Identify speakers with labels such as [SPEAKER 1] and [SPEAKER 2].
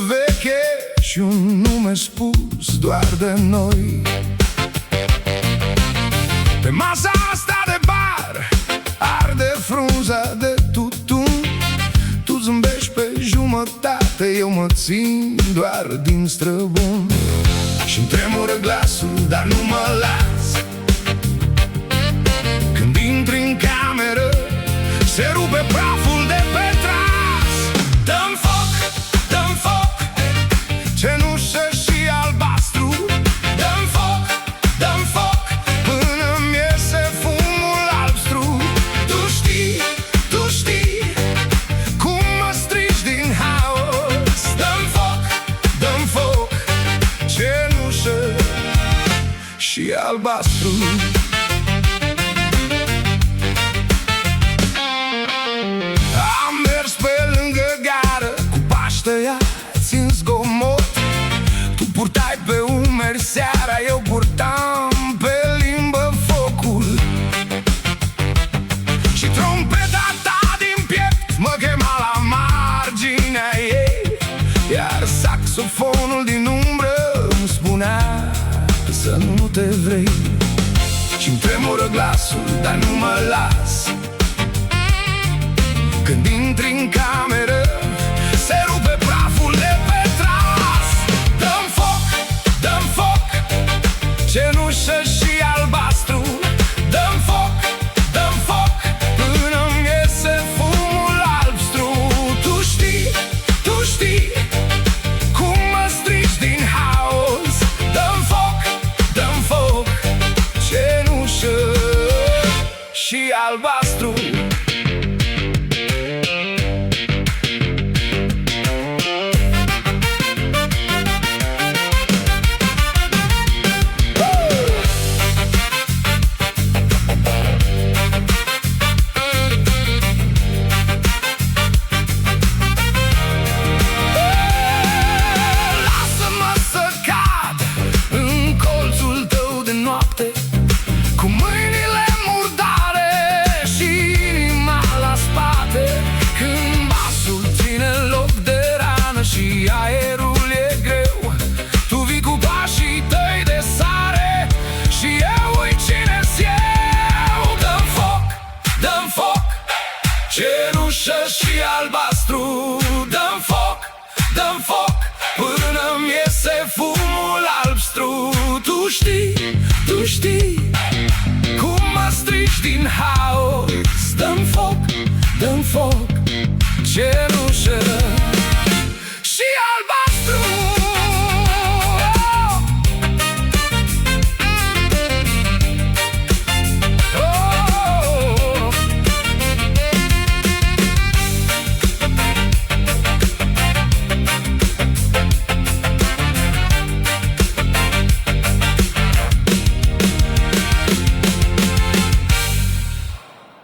[SPEAKER 1] veche și un nume spus doar de noi. Pe masa asta de bar arde frunza de tutun. Tu zâmbești pe jumătate, eu mă țin doar din străbun. Și-mi tremură glasul, dar nu mă las. Când intri în cameră, se rupe praful de pe tras. Dă-mi foc, dă-mi foc, cenușă și albastru. Dă-mi foc, dă-mi foc, până-mi iese fumul albstru. Tu știi cum mă strigi din haos. Dă-mi foc, dă-mi foc, cenușă și albastru. Țin zgomot. Tu purtai pe umeri seara, eu purtam pe limbă focul. Și trompeta ta din piept mă chema la marginea ei, iar saxofonul din umbră îmi spunea să nu te vrei. Și-mi tremură glasul, dar nu mă las. Când intri în cameră, se rupe praful de pe tras. Dă-mi foc, dă-mi foc, cenușă și albastru. Dă-mi foc, dă-mi foc, până-mi iese fumul albstru. Tu știi cum mă strigi din haos. Dă-mi foc, dă-mi foc, cenușă și albastru. Cu mâinile murdare și inima la spate, când basul ține loc de rană și aerul e greu, tu vii cu pașii tăi de sare și eu uit cine-s eu. Dă-mi foc, dă-mi foc, cenușă și albastru. Dă-mi foc, dă-mi foc, până-mi iese fumul albstru. Tu știi cum mă strigi din haos. Dă-mi foc, dă-mi foc,